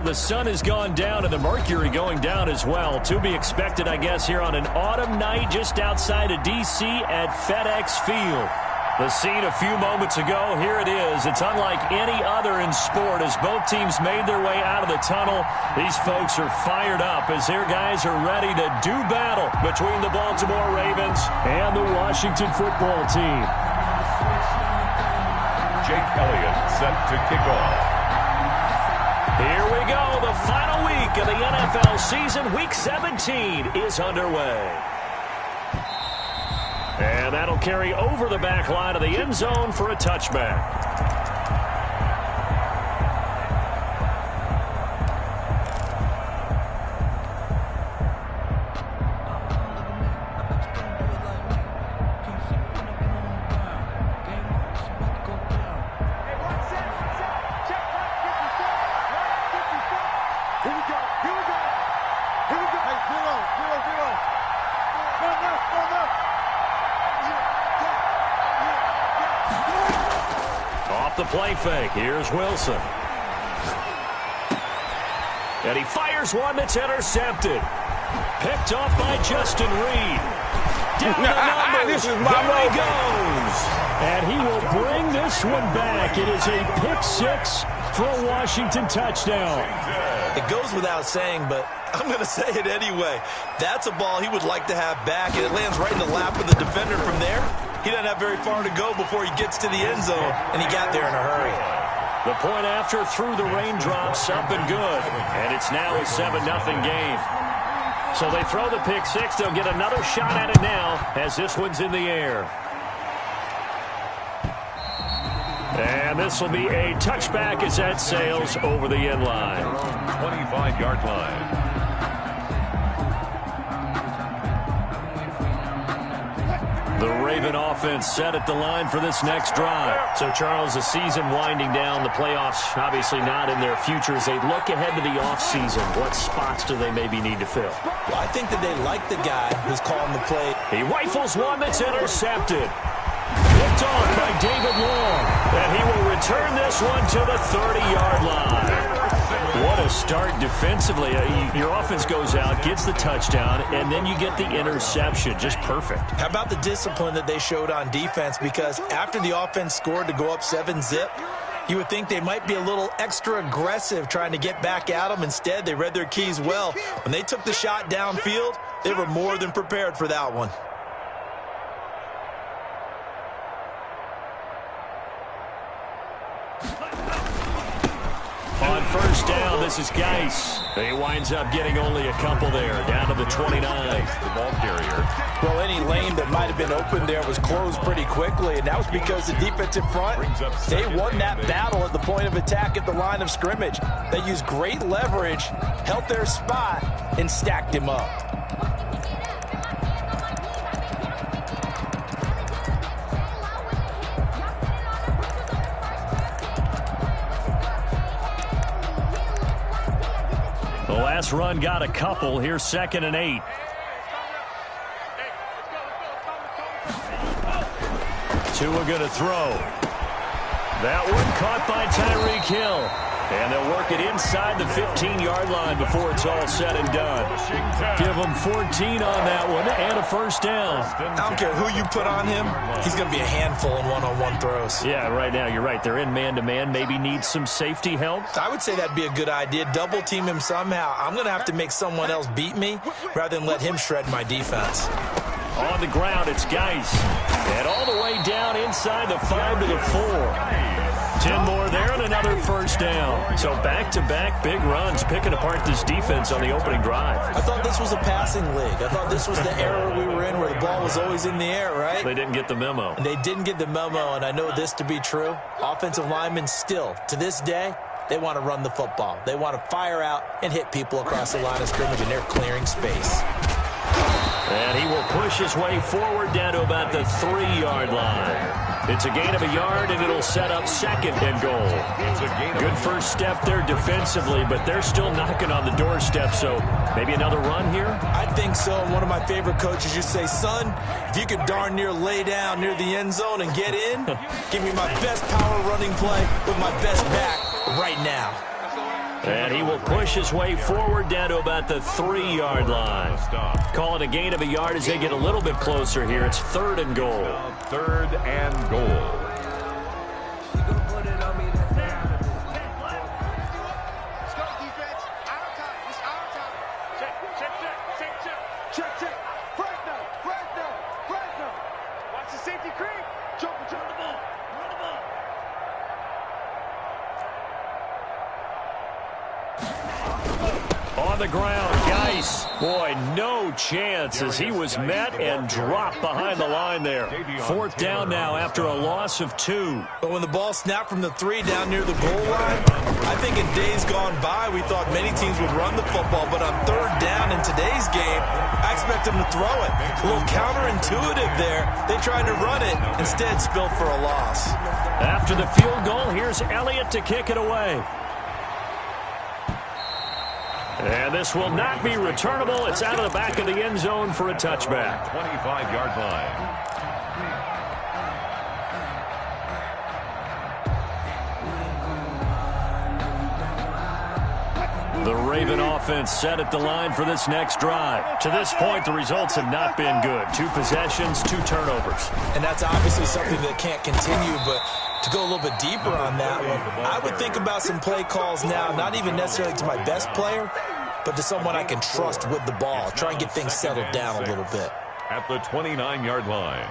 The sun has gone down and the mercury going down as well. To be expected, I guess, here on an autumn night just outside of D.C. at FedEx Field. The scene a few moments ago, here it is. It's unlike any other in sport as both teams made their way out of the tunnel. These folks are fired up as their guys are ready to do battle between the Baltimore Ravens and the Washington football team. Jake Elliott set to kick off. Here we go. The final week of the NFL season. Week 17 is underway. And that'll carry over the back line of the end zone for a touchback. The play fake. Here's Wilson. And he fires one that's intercepted. Picked off by Justin Reed. Down the numbers. There he goes. And he will bring this one back. It is a pick six for a Washington touchdown. It goes without saying, but I'm going to say it anyway. That's a ball he would like to have back, and it lands right in the lap of the defender from there. He doesn't have very far to go before he gets to the end zone, and he got there in a hurry. The point after through the raindrops, up and good. And it's now a 7-0 game. So they throw the pick six. They'll get another shot at it now as this one's in the air. And this will be a touchback as that sails over the end line. 25-yard line. The Raven offense set at the line for this next drive. So, Charles, the season winding down, the playoffs obviously not in their future. As they look ahead to the offseason, what spots do they maybe need to fill? Well, I think that they like the guy who's calling the play. He rifles one that's intercepted. Picked off by David Long. And he will return this one to the 30-yard line. What a start defensively. Your offense goes out, gets the touchdown, and then you get the interception. Just perfect. How about the discipline that they showed on defense? Because after the offense scored to go up 7-zip, you would think they might be a little extra aggressive trying to get back at them. Instead, they read their keys well. When they took the shot downfield, they were more than prepared for that one. On first down, this is Geis. He winds up getting only a couple there, down to the 29. The ball carrier. Well, any lane that might have been open there was closed pretty quickly, and that was because the defensive front, they won that battle at the point of attack at the line of scrimmage. They used great leverage, held their spot, and stacked him up. The last run got a couple. Here's 2nd and 8. Tua going to throw. That one caught by Tyreek Hill. And they'll work it inside the 15-yard line before it's all said and done. Give them 14 on that one and a first down. I don't care who you put on him. He's going to be a handful in one-on-one throws. Yeah, right now you're right. They're in man-to-man. Maybe need some safety help. I would say that'd be a good idea. Double team him somehow. I'm going to have to make someone else beat me rather than let him shred my defense. On the ground, it's Geis. And all the way down inside the 5 to the 4. 10 more there and another first down. So back-to-back big runs picking apart this defense on the opening drive. I thought this was a passing league. I thought this was the era we were in where the ball was always in the air, right? They didn't get the memo. And they didn't get the memo, and I know this to be true. Offensive linemen still, to this day, they want to run the football. They want to fire out and hit people across the line of scrimmage, and they're clearing space. And he will push his way forward down to about the 3-yard line. It's a gain of a yard, and it'll set up 2nd and goal. Good first step there defensively, but they're still knocking on the doorstep, so maybe another run here? I think so. And one of my favorite coaches used to say, son, if you could darn near lay down near the end zone and get in, give me my best power running play with my best back right now. And he will push his way forward down to about the 3-yard line. Call it a gain of a yard as they get a little bit closer here. It's 3rd and goal. 3rd and goal. On the ground, Geis. Boy, no chance as he was met and dropped behind the line there. 4th down now after a loss of 2. But when the ball snapped from the 3 down near the goal line, I think in days gone by, we thought many teams would run the football. But on 3rd down in today's game, I expect them to throw it. A little counterintuitive there. They tried to run it, instead spilled for a loss. After the field goal, here's Elliott to kick it away. And this will not be returnable. It's out of the back of the end zone for a touchback. 25-yard line. The Raven offense set at the line for this next drive. To this point, the results have not been good. 2 possessions, 2 turnovers. And that's obviously something that can't continue, but to go a little bit deeper on that one, I would think about some play calls now, not even necessarily to my best player, but to someone I can trust with the ball. Try and get things settled down a little bit. At the 29-yard line.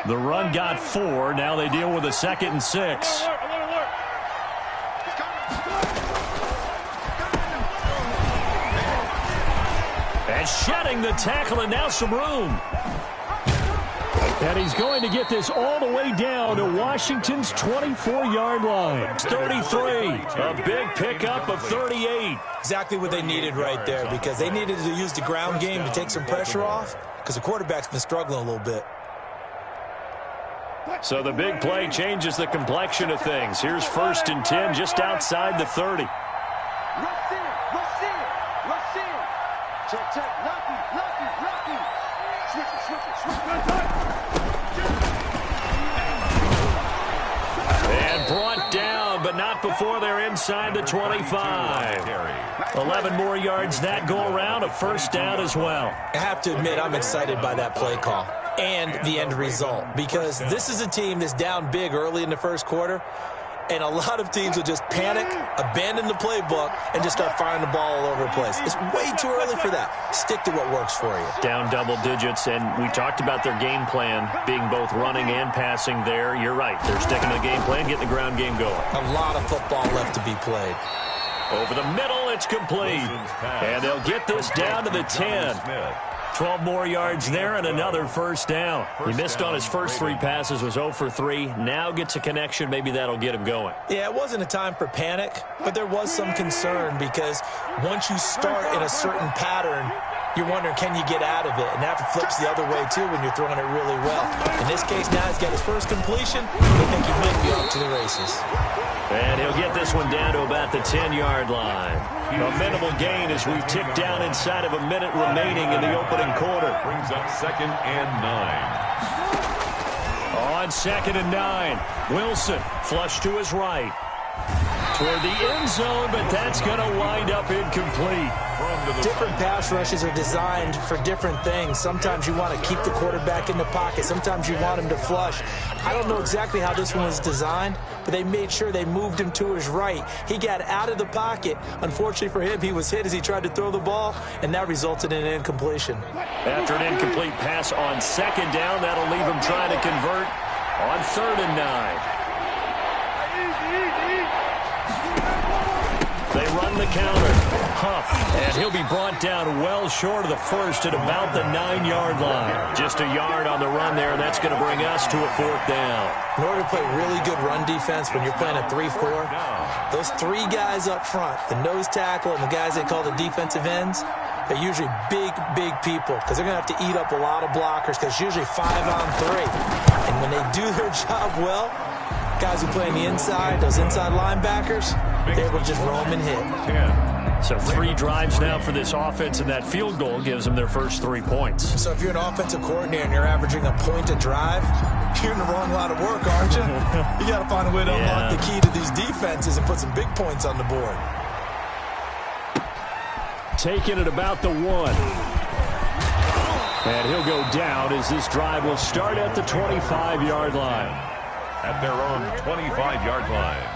The run got 4. Now they deal with a 2nd and 6. And shedding the tackle, and now some room. And he's going to get this all the way down to Washington's 24-yard line. It's 33. A big pickup of 38. Exactly what they needed right there, because they needed to use the ground game to take some pressure off, because the quarterback's been struggling a little bit. So the big play changes the complexion of things. Here's 1st and 10 just outside the 30. And brought down, but not before they're inside the 25. 11 more yards that go around, a 1st down as well. I have to admit, I'm excited by that play call and the end result, because this is a team that's down big early in the 1st quarter, and a lot of teams will just panic, abandon the playbook, and just start firing the ball all over the place. It's way too early for that. Stick to what works for you. Down double digits, and we talked about their game plan being both running and passing there. You're right. They're sticking to the game plan, getting the ground game going. A lot of football left to be played. Over the middle, it's complete. And they'll get this down to the 10. 12 more yards there and another 1st down. He missed on his first 3 passes, was 0 for 3. Now gets a connection. Maybe that'll get him going. Yeah, it wasn't a time for panic, but there was some concern, because once you start in a certain pattern, you're wondering, can you get out of it? And that flips the other way, too, when you're throwing it really well. In this case, now he's got his first completion. They think he might be off to the races. And he'll get this one down to about the 10-yard line. A minimal gain as we tick down inside of a minute remaining in the opening quarter. Brings up 2nd and 9. On 2nd and 9, Wilson flush to his right. Toward the end zone, but that's going to wind up incomplete. Different pass rushes are designed for different things. Sometimes you want to keep the quarterback in the pocket. Sometimes you want him to flush. I don't know exactly how this one was designed, but they made sure they moved him to his right. He got out of the pocket. Unfortunately for him, he was hit as he tried to throw the ball, and that resulted in an incompletion. After an incomplete pass on 2nd down, that'll leave him trying to convert on 3rd and 9. They run the counter. Huff. And he'll be brought down well short of the 1st at about the 9-yard line. Just a yard on the run there, and that's going to bring us to a 4th down. In order to play really good run defense when you're playing a 3-4, those 3 guys up front, the nose tackle and the guys they call the defensive ends, they're usually big people, because they're going to have to eat up a lot of blockers, because it's usually 5 on 3. And when they do their job well, guys who play on the inside, those inside linebackers, they're able to just roam and hit. So 3 drives now for this offense, and that field goal gives them their first 3 points. So if you're an offensive coordinator and you're averaging a point a drive, you're in the wrong line of work, aren't you? You got to find a way to unlock the key to these defenses and put some big points on the board. taken at about the 1. And he'll go down as this drive will start at the 25-yard line. At their own 25-yard line.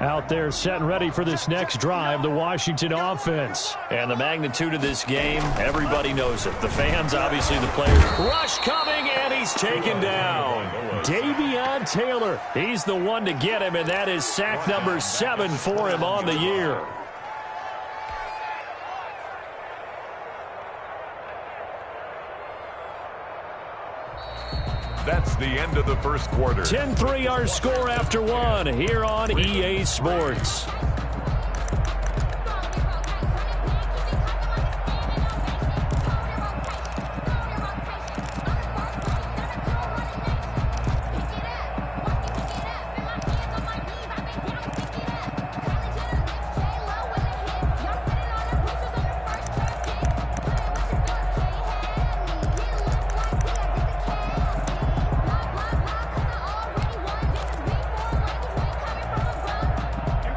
Out there set and ready for this next drive, the Washington offense. And the magnitude of this game, everybody knows it. The fans, obviously the players. Rush coming, and he's taken down. Davion Taylor, he's the one to get him, and that is sack number 7 for him on the year. That's the end of the first quarter. 10-3 our score after 1 here on EA Sports.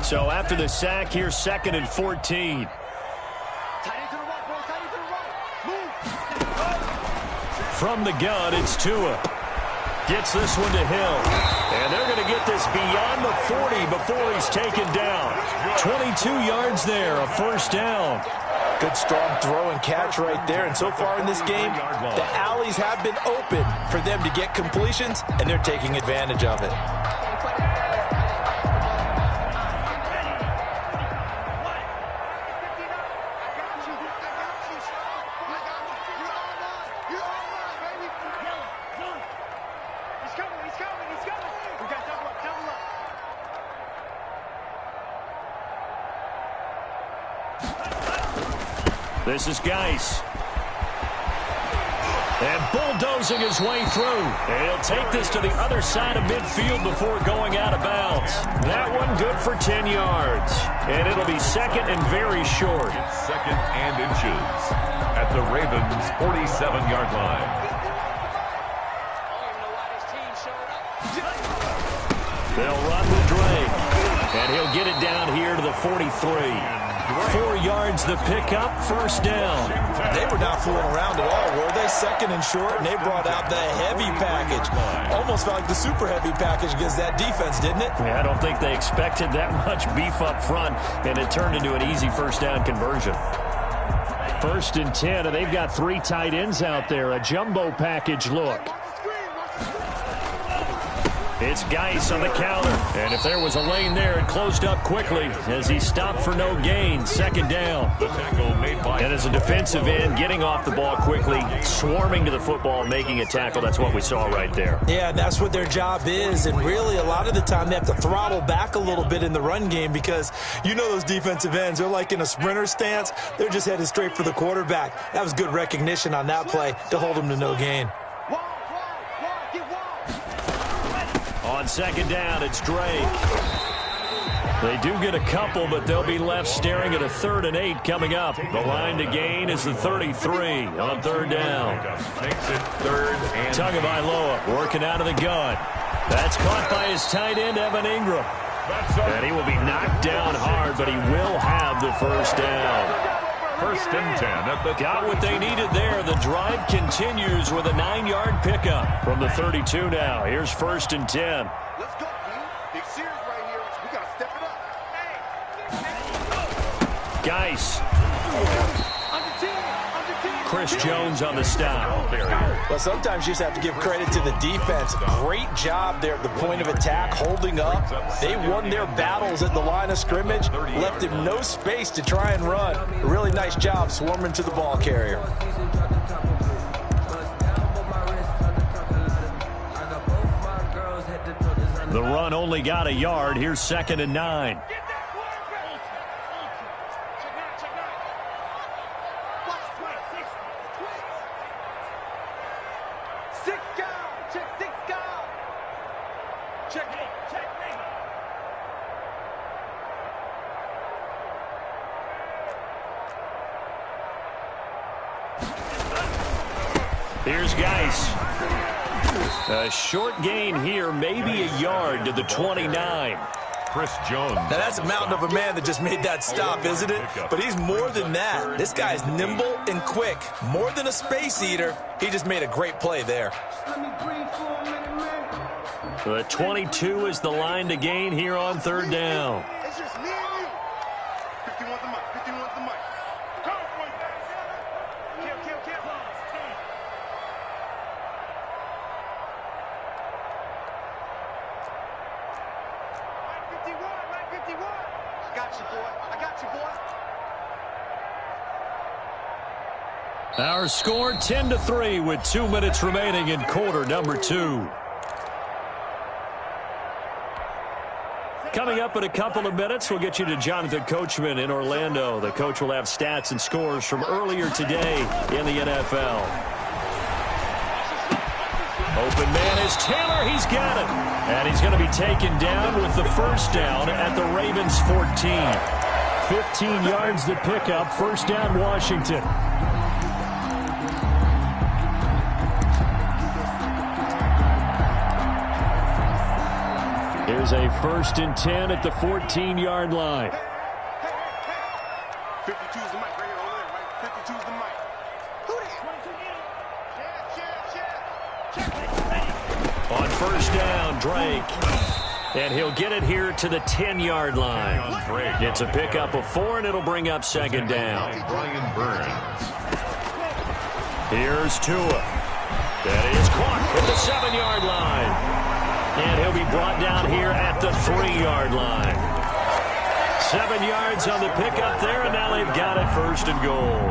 So after the sack, here's 2nd and 14. From the gun, it's Tua. Gets this one to Hill. And they're going to get this beyond the 40 before he's taken down. 22 yards there, a first down. Good strong throw and catch right there. And so far in this game, the alleys have been open for them to get completions, and they're taking advantage of it. This is Geis. And bulldozing his way through. And he'll take this to the other side of midfield before going out of bounds. That one good for 10 yards. And it'll be 2nd and very short. 2nd and inches at the Ravens' 47-yard line. They'll run with Drake. And he'll get it down here to the 43. 4 yards the pickup, first down. They were not fooling around at all, were they? 2nd and short, and they brought out the heavy package. Almost felt like the super heavy package against that defense, didn't it? Yeah, I don't think they expected that much beef up front, and it turned into an easy first down conversion. 1st and 10, and they've got 3 tight ends out there. A jumbo package look. It's Geis on the counter. And if there was a lane there, it closed up quickly as he stopped for no gain. 2nd down. The tackle made by... And as a defensive end, getting off the ball quickly, swarming to the football, making a tackle. That's what we saw right there. Yeah, and that's what their job is. And really, a lot of the time, they have to throttle back a little bit in the run game because you know those defensive ends, they're like in a sprinter stance. They're just headed straight for the quarterback. That was good recognition on that play to hold him to no gain. On 2nd down, it's Drake. They do get a couple, but they'll be left staring at a 3rd and 8 coming up. The line to gain is the 33 on 3rd down. Makes it 3rd and... Tagovailoa working out of the gun. That's caught by his tight end, Evan Ingram. And he will be knocked down hard, but he will have the first down. 1st and 10 at the... Got what they needed there. The drive continues with a 9-yard pickup from the 32 now. Here's 1st and 10. Let's go, man. Big series right here. We got to step it up. Geis. Chris Jones on the stop. Well, sometimes you just have to give credit to the defense. Great job there at the point of attack, holding up. They won their battles at the line of scrimmage, left him no space to try and run. A really nice job swarming to the ball carrier. The run only got a yard. Here's 2nd and 9. Here's Geis. A short gain here, maybe a yard to the 29. Chris Jones. Now, that's a mountain of a man that just made that stop, isn't it? But he's more than that. This guy's nimble and quick. More than a space eater. He just made a great play there. The 22 is the line to gain here on third down. It's just me and you. 51's the mic. 51's the mic. Come on, kill. Mike 51. I got you, boy. Our score 10-3 with 2 minutes remaining in quarter number 2. Coming up in a couple of minutes, we'll get you to Jonathan Coachman in Orlando. The coach will have stats and scores from earlier today in the NFL. Open man is Taylor. He's got it. And he's going to be taken down with the first down at the Ravens 14. 15 yards to pick up. First down, Washington. Here's a 1st and 10 at the 14-yard line. 52's the mic right here, over there, right? 52's the mic. Who that? On first down, Drake. And he'll get it here to the 10-yard line. It's a pickup of 4, and it'll bring up second down. Brian Burns. Here's Tua. That is caught at the 7-yard line. And he'll be brought down here at the 3-yard line. 7 yards on the pickup there, and now they've got it 1st and goal.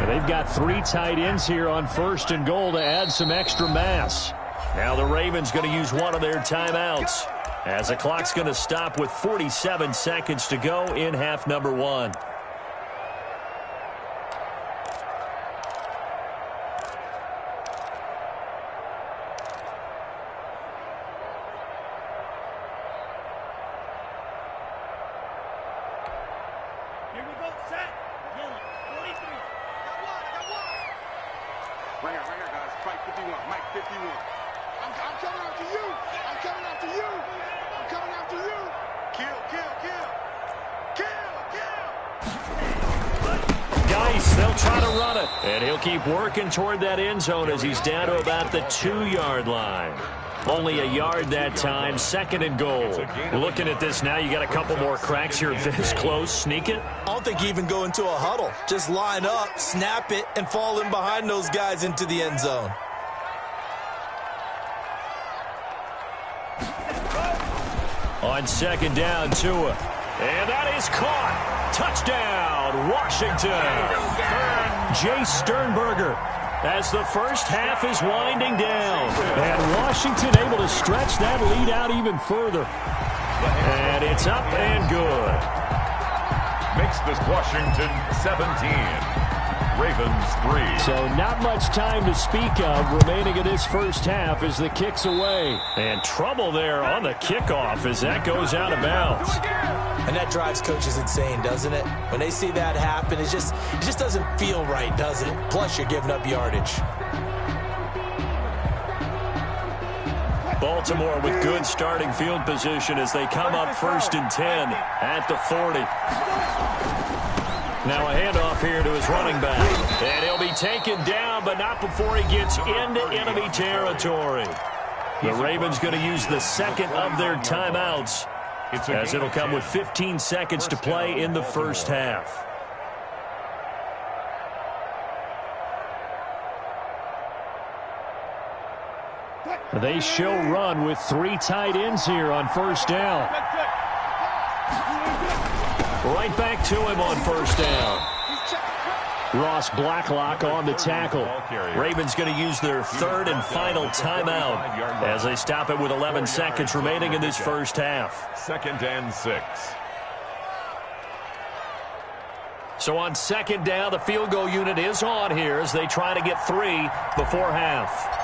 And they've got 3 tight ends here on 1st and goal to add some extra mass. Now the Ravens going to use one of their timeouts, as the clock's going to stop with 47 seconds to go in half number 1. Right here, guys. Mike 51. Mike 51. I'm coming after you. I'm coming after you. I'm coming after you. Kill. Geis, they'll try to run it. And he'll keep working toward that end zone as he's down to about the 2-yard line. Only a yard that time, 2nd and goal. Looking at this now, you got a couple more cracks here this close. Sneak it. I don't think you even go into a huddle. Just line up, snap it, and fall in behind those guys into the end zone. On 2nd down, Tua. And that is caught. Touchdown, Washington. Jay Sternberger, as the first half is winding down. And Washington able to stretch that lead out even further. And it's up and good. Makes this Washington 17. Ravens 3. So not much time to speak of remaining in this first half as the kick's away. And trouble there on the kickoff as that goes out of bounds. And that drives coaches insane, doesn't it? When they see that happen, it just doesn't feel right, does it? Plus, you're giving up yardage. Baltimore with good starting field position as they come up 1st and 10 at the 40. Now a handoff here to his running back. And he'll be taken down, but not before he gets into enemy territory. The Ravens going to use the 2nd of their timeouts, as it'll come with 15 seconds to play in the first half. They show run with 3 tight ends here on 1st down. Right back to him on 1st down. Ross Blacklock on the tackle. Ravens going to use their 3rd and final timeout as they stop it with 11 seconds remaining in this first half. 2nd and 6. So on 2nd down, the field goal unit is on here as they try to get 3 before half.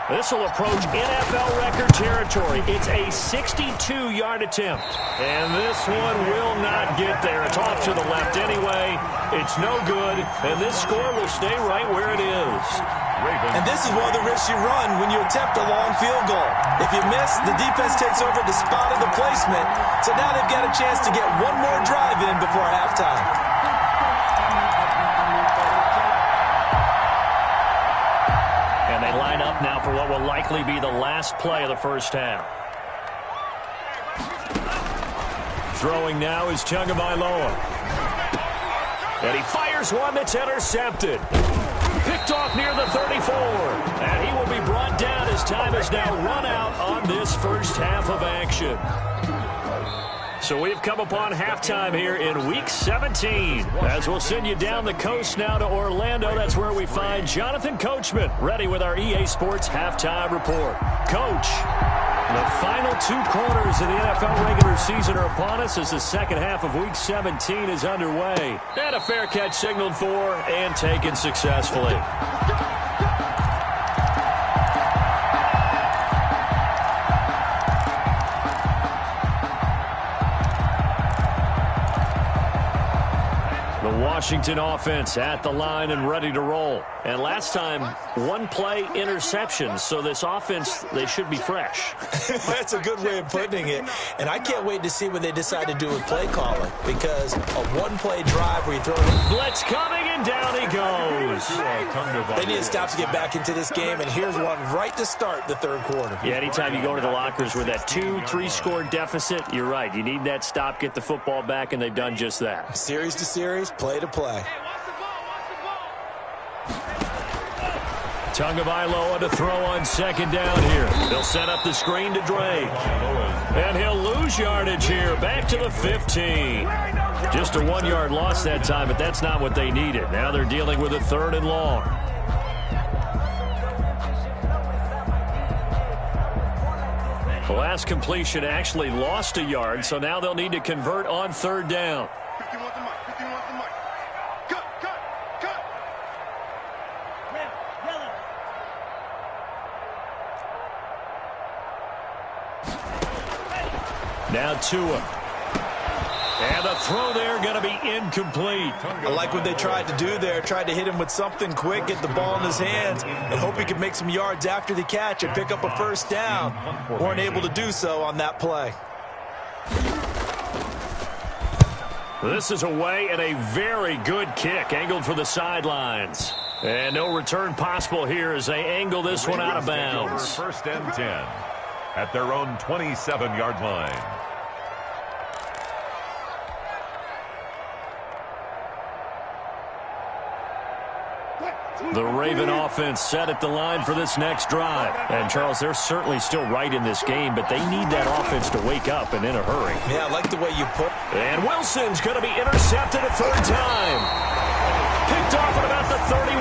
This will approach NFL record territory. It's a 62-yard attempt. And this one will not get there. It's off to the left anyway. It's no good. And this score will stay right where it is. And this is one of the risks you run when you attempt a long field goal. If you miss, the defense takes over the spot of the placement. So now they've got a chance to get one more drive in before halftime. And they line up now for what will likely be the last play of the first half. Throwing now is Tagovailoa. And he fires one that's intercepted. Picked off near the 34. And he will be brought down as time has now run out on this first half of action. So we've come upon halftime here in Week 17. As we'll send you down the coast now to Orlando, that's where we find Jonathan Coachman, ready with our EA Sports Halftime Report. Coach, the final 2 quarters of the NFL regular season are upon us as the second half of Week 17 is underway. And a fair catch signaled for and taken successfully. Washington offense at the line and ready to roll. And last time, 1-play interception. So this offense, they should be fresh. That's a good way of putting it. And I can't wait to see what they decide to do with play calling. Because a 1-play drive where you throw it. Blitz coming and down he goes. They need to stop to get back into this game. And here's one right to start the third quarter. Yeah, anytime you go to the lockers with that 2-3 score deficit, you're right. You need that stop, get the football back, and they've done just that. Series to series, play to play. Tagovailoa to throw on second down here. They'll set up the screen to Drake. And he'll lose yardage here. Back to the 15. Just a 1-yard loss that time, but that's not what they needed. Now they're dealing with a 3rd and long. The last completion actually lost a yard, so now they'll need to convert on 3rd down. Now Tua. And the throw there going to be incomplete. I like what they tried to do there. Tried to hit him with something quick, get the ball in his hands, and hope he could make some yards after the catch and pick up a first down. Weren't able to do so on that play. This is away and a very good kick angled for the sidelines. And no return possible here as they angle this one out of bounds. First and 10 at their own 27-yard line. The Raven offense set at the line for this next drive. And, Charles, they're certainly still right in this game, but they need that offense to wake up and in a hurry. Yeah, I like the way you put. And Wilson's going to be intercepted a 3rd time. Picked off at about the 31.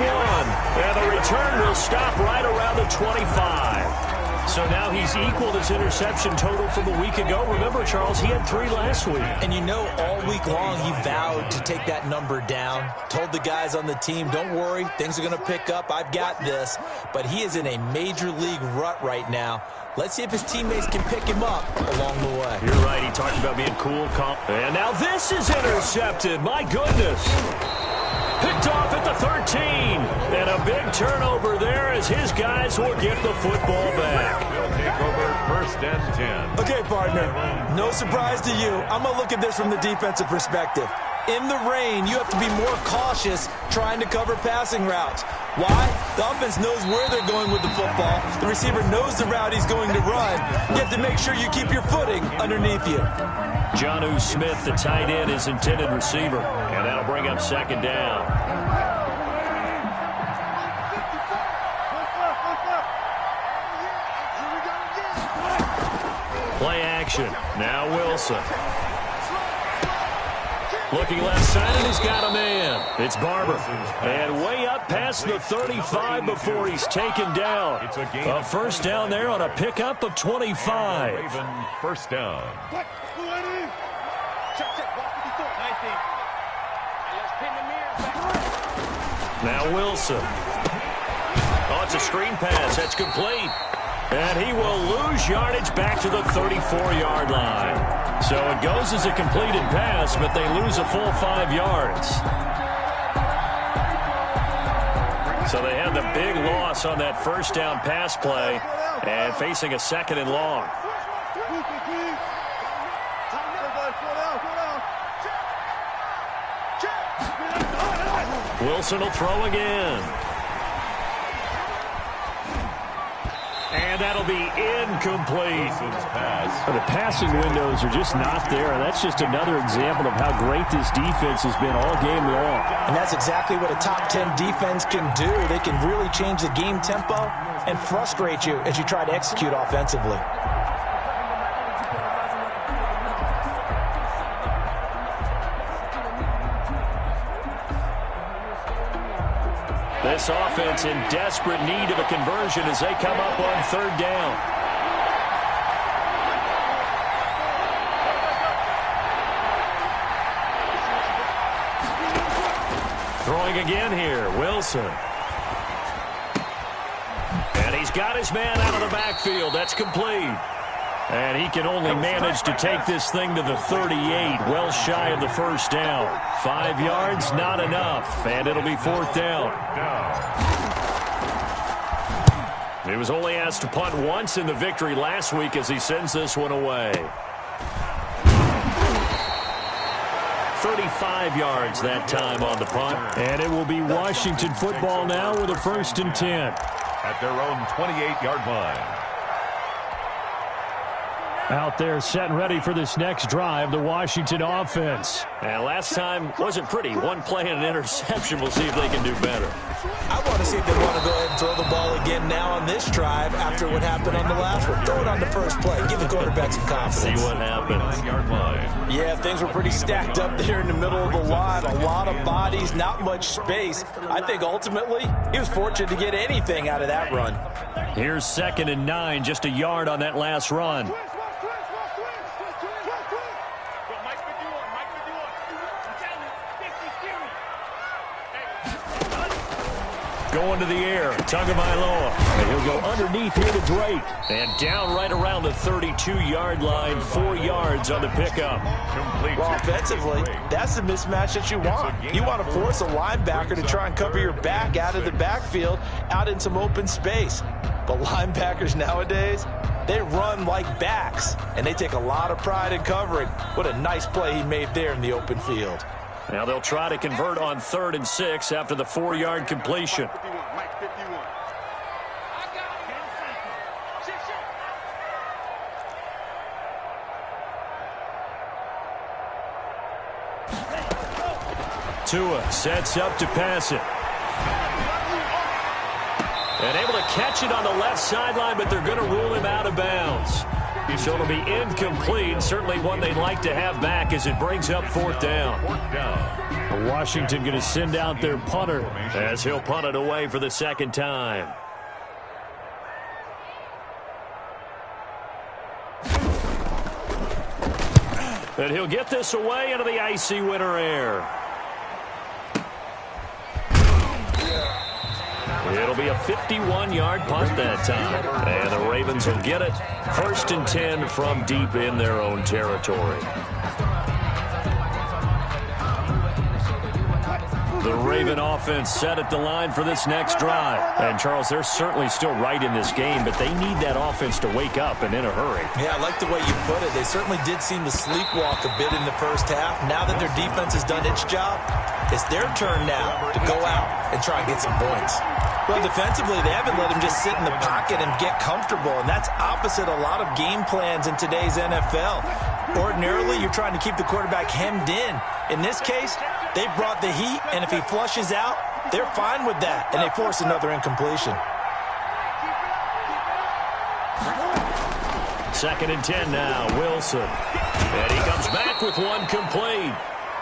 And the return will stop right around the 25. So now he's equaled his interception total from a week ago. Remember, Charles, he had 3 last week. And you know, all week long he vowed to take that number down. Told the guys on the team, don't worry, things are going to pick up. I've got this. But he is in a major league rut right now. Let's see if his teammates can pick him up along the way. You're right. He talked about being cool, calm. And now this is intercepted. My goodness. Picked off at the 13. And a big turnover there as his guys will get the football back. They'll take over first and 10. Okay, partner, no surprise to you. I'm going to look at this from the defensive perspective. In the rain, you have to be more cautious trying to cover passing routes. Why? The offense knows where they're going with the football. The receiver knows the route he's going to run. You have to make sure you keep your footing underneath you. Jonnu Smith, the tight end, is intended receiver. And that'll bring up second down. Play action. Now Wilson. Looking left side, and he's got a man. It's Barber. And way up past the 35 before he's taken down. A first down there on a pickup of 25. Raven first down. Now Wilson. Oh, it's a screen pass. That's complete. And he will lose yardage back to the 34-yard line. So it goes as a completed pass, but they lose a full 5 yards. So they had the big loss on that first down pass play and facing a 2nd and long. Wilson will throw again. And that'll be incomplete. The passing windows are just not there. That's just another example of how great this defense has been all game long. And that's exactly what a top 10 defense can do. They can really change the game tempo and frustrate you as you try to execute offensively. This offense in desperate need of a conversion as they come up on 3rd down. Throwing again here, Wilson. And he's got his man out of the backfield. That's complete. And he can only manage to take this thing to the 38, well shy of the first down. 5 yards, not enough, and it'll be 4th down. He was only asked to punt once in the victory last week as he sends this one away. 35 yards that time on the punt. And it will be Washington football now with a 1st and 10. At their own 28-yard line. Out there set and ready for this next drive, the Washington offense. And last time wasn't pretty. 1 play and an interception. We'll see if they can do better. I want to see if they want to go ahead and throw the ball again now on this drive after what happened on the last one. Throw it on the first play. Give the quarterback some confidence. See what happens. Yeah, things were pretty stacked up there in the middle of the line. A lot of bodies, not much space. I think ultimately he was fortunate to get anything out of that run. Here's 2nd and 9, just a yard on that last run. Going to the air, Tagovailoa. And he'll go underneath here to Drake. And down right around the 32-yard line, 4 yards on the pickup. Well, offensively, that's the mismatch that you want. You want to force a linebacker to try and cover your back out of the backfield, out in some open space. But linebackers nowadays, they run like backs, and they take a lot of pride in covering. What a nice play he made there in the open field. Now they'll try to convert on 3rd and 6 after the 4-yard completion. Tua sets up to pass it. And able to catch it on the left sideline, but they're going to rule him out of bounds. So it'll be incomplete. Certainly one they'd like to have back as it brings up 4th down. Washington going to send out their punter as he'll punt it away for the 2nd time. And he'll get this away into the icy winter air. It'll be a 51-yard punt that time. And the Ravens will get it. 1st and 10 from deep in their own territory. The Raven offense set at the line for this next drive. And, Charles, they're certainly still right in this game, but they need that offense to wake up and in a hurry. Yeah, I like the way you put it. They certainly did seem to sleepwalk a bit in the first half. Now that their defense has done its job, it's their turn now to go out and try and get some points. Well, defensively, they haven't let him just sit in the pocket and get comfortable, and that's opposite a lot of game plans in today's NFL. Ordinarily, you're trying to keep the quarterback hemmed in. In this case, they brought the heat, and if he flushes out, they're fine with that, and they force another incompletion. 2nd and 10 now, Wilson. And he comes back with one complete.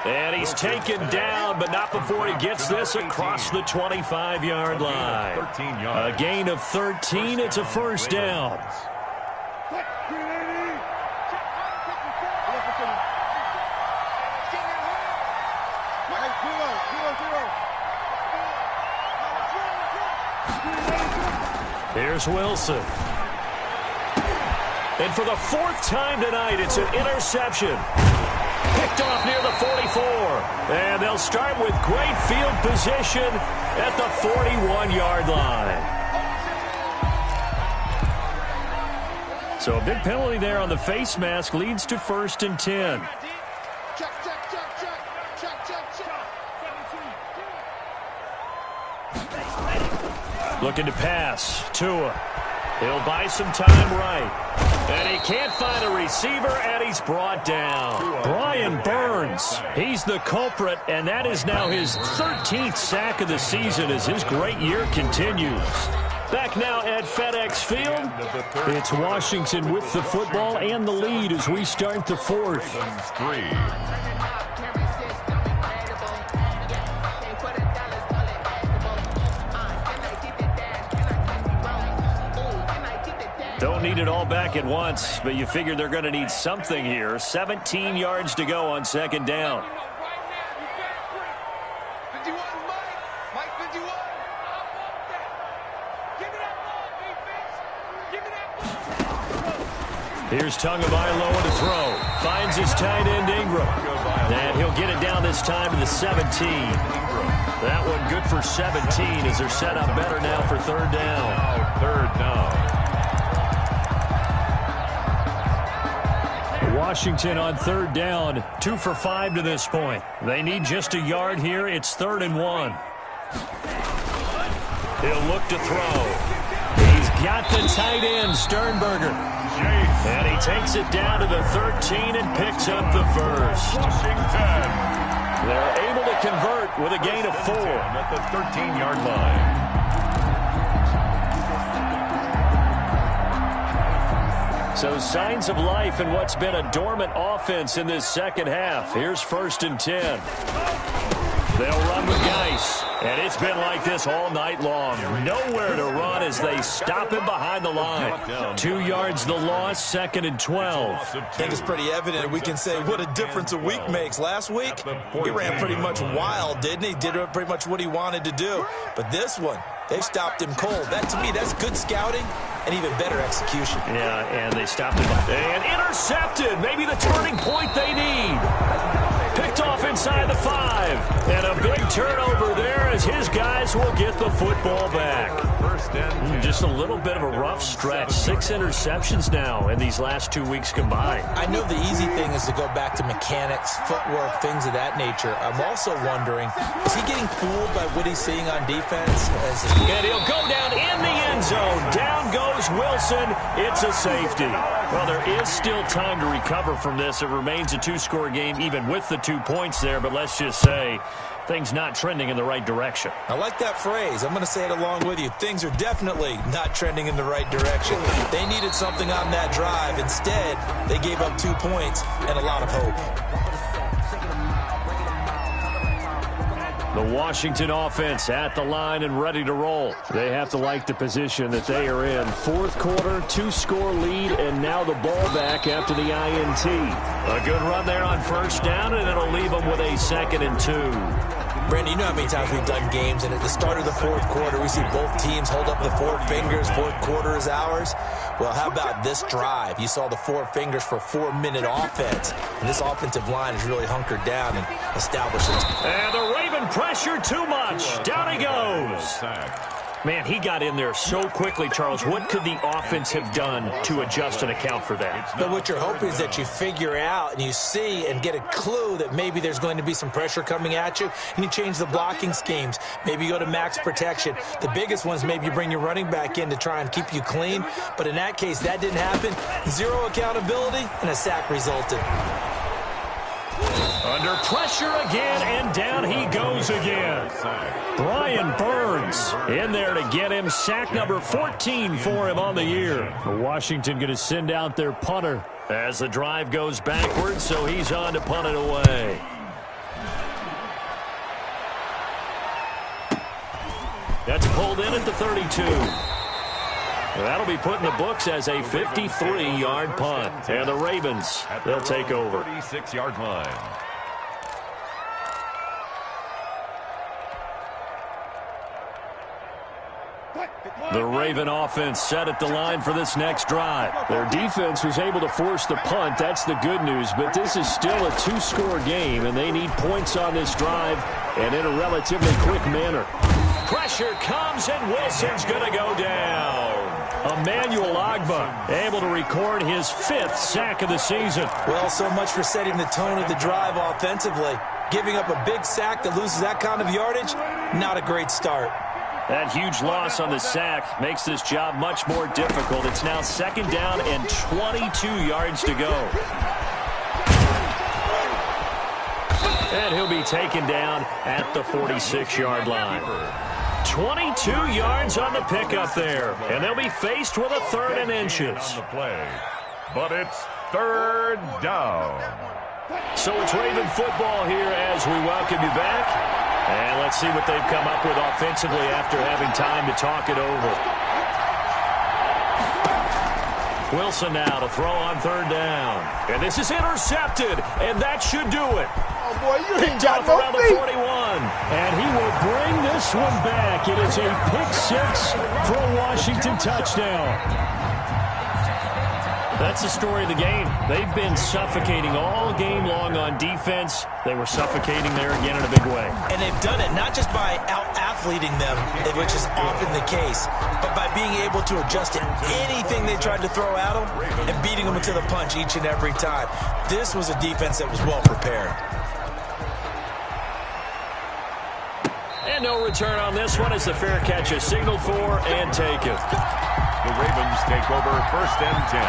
And he's taken down, but not before he gets this across the 25-yard line. A gain of 13. It's a 1st down. Here's Wilson. And for the fourth time tonight, it's an interception. Picked off near the 44. And they'll start with great field position at the 41-yard line. So a big penalty there on the face mask leads to 1st and 10. Looking to pass. Tua. He'll buy some time right. And he can't find a receiver, and he's brought down. Brian Burns, he's the culprit, and that is now his 13th sack of the season as his great year continues. Back now at FedEx Field, it's Washington with the football and the lead as we start the fourth. Don't need it all back at once, but you figure they're going to need something here. 17 yards to go on 2nd down. Here's Tagovailoa to throw. Finds his tight end Ingram. And he'll get it down this time to the 17. That one good for 17 as they're set up better now for 3rd down. Third down. Washington on 3rd down, 2 for 5 to this point. They need just a yard here. It's 3rd and 1. He'll look to throw. He's got the tight end, Sternberger. And he takes it down to the 13 and picks up the first. Washington. They're able to convert with a gain of 4. At the 13-yard line. So signs of life in what's been a dormant offense in this second half. Here's 1st and 10. They'll run with Geis. And it's been like this all night long. Nowhere to run as they stop him behind the line. 2 yards the loss, 2nd and 12. I think it's pretty evident. We can say what a difference a week makes. Last week, he ran pretty much wild, didn't he? Did pretty much what he wanted to do. But this one, they stopped him cold. That, to me, that's good scouting and even better execution. Yeah, and they stopped him. And intercepted. Maybe the turning point they need. Picked off inside the 5. And a big turnover there as his guys will get the football back. Just a little bit of a rough stretch. 6 interceptions now in these last 2 weeks combined. I know the easy thing is to go back to mechanics, footwork, things of that nature. I'm also wondering, is he getting fooled by what he's seeing on defense? And he'll go down in the end zone. Down goes Wilson. It's a safety. Well, there is still time to recover from this. It remains a 2-score game even with the 2 points there, but let's just say things not trending in the right direction. I like that phrase. I'm going to say it along with you. Things are definitely not trending in the right direction. They needed something on that drive. Instead, they gave up 2 points and a lot of hope. The Washington offense at the line and ready to roll. They have to like the position that they are in. 4th quarter, 2-score lead, and now the ball back after the INT. A good run there on 1st down, and it'll leave them with a 2nd and 2. Brandon, you know how many times we've done games, and at the start of the 4th quarter, we see both teams hold up the 4 fingers, 4th quarter is ours. Well, how about this drive? You saw the 4 fingers for 4-minute offense, and this offensive line is really hunkered down and established it. And the Raven pressure too much. Down he goes. Man, he got in there so quickly, Charles. What could the offense have done to adjust and account for that? But what you're hoping is that you figure out and you see and get a clue that maybe there's going to be some pressure coming at you, and you change the blocking schemes. Maybe you go to max protection. The biggest ones, maybe you bring your running back in to try and keep you clean. But in that case, that didn't happen. 0 accountability, and a sack resulted. Under pressure again, and down he goes again. Brian Burns in there to get him. Sack number 14 for him on the year. Washington going to send out their punter as the drive goes backwards, so he's on to punt it away. That's pulled in at the 32. That'll be put in the books as a 53-yard punt. And the Ravens, they'll take over. 36-yard line. The Raven offense set at the line for this next drive. Their defense was able to force the punt. That's the good news. But this is still a two-score game, and they need points on this drive and in a relatively quick manner. Pressure comes, and Wilson's going to go down. Emmanuel Ogbah able to record his 5th sack of the season. Well, so much for setting the tone of the drive offensively. Giving up a big sack that loses that kind of yardage, not a great start. That huge loss on the sack makes this job much more difficult. It's now 2nd down and 22 yards to go. And he'll be taken down at the 46-yard line. 22 yards on the pickup there. And they'll be faced with a 3rd and inches. On the play, but it's 3rd down. So it's Raven football here as we welcome you back. And let's see what they've come up with offensively after having time to talk it over. Wilson now to throw on 3rd down. And this is intercepted, and that should do it. Oh, boy, you ain't got Off no around the feet. 41. And he will bring this one back. It is a pick 6 for a Washington touchdown. That's the story of the game. They've been suffocating all game long on defense. They were suffocating there again in a big way. And they've done it not just by out-athleting them, which is often the case, but by being able to adjust to anything they tried to throw at them and beating them to the punch each and every time. This was a defense that was well prepared. And no return on this one as the fair catch is signaled for and taken. The Ravens take over 1st and 10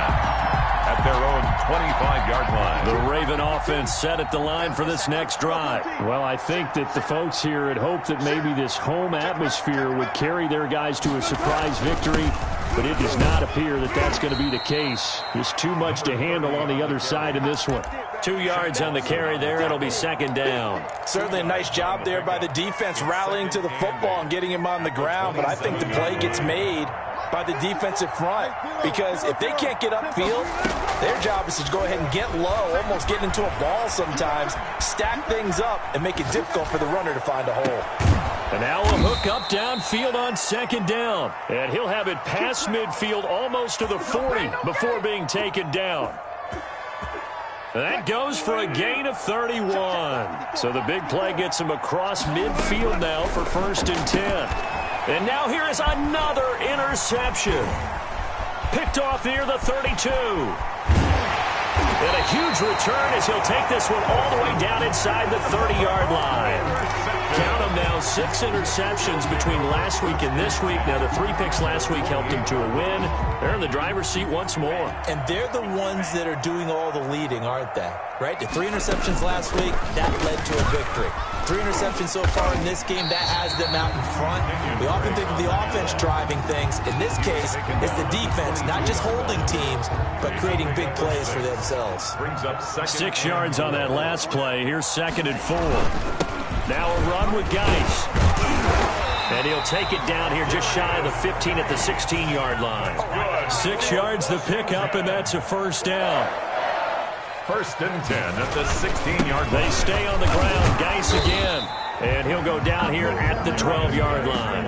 at their own 25-yard line. The Raven offense set at the line for this next drive. Well, I think that the folks here had hoped that maybe this home atmosphere would carry their guys to a surprise victory, but it does not appear that that's going to be the case. There's too much to handle on the other side in this one. 2 yards on the carry there. It'll be 2nd down. Certainly a nice job there by the defense rallying to the football and getting him on the ground, but I think the play gets made by the defensive front, because if they can't get upfield, their job is to go ahead and get low, almost get into a ball sometimes, stack things up, and make it difficult for the runner to find a hole. And now a hook up downfield on 2nd down. And he'll have it past midfield almost to the 40 before being taken down. That goes for a gain of 31. So the big play gets him across midfield now for 1st and 10. And now here is another interception. Picked off near the 32. And a huge return as he'll take this one all the way down inside the 30-yard line. Count them now, 6 interceptions between last week and this week. Now the 3 picks last week helped him to a win. They're in the driver's seat once more. And they're the ones that are doing all the leading, aren't they? Right? The 3 interceptions last week, that led to a victory. 3 interceptions so far in this game, that has them out in front. We often think of the offense driving things. In this case, it's the defense, not just holding teams, but creating big plays for themselves. 6 yards on that last play. Here's 2nd and 4. Now a run with Geis. And he'll take it down here just shy of the 15 at the 16-yard line. 6 yards the pickup, and that's a 1st down. 1st and 10 at the 16-yard line. They stay on the ground. Geis again. And he'll go down here at the 12-yard line.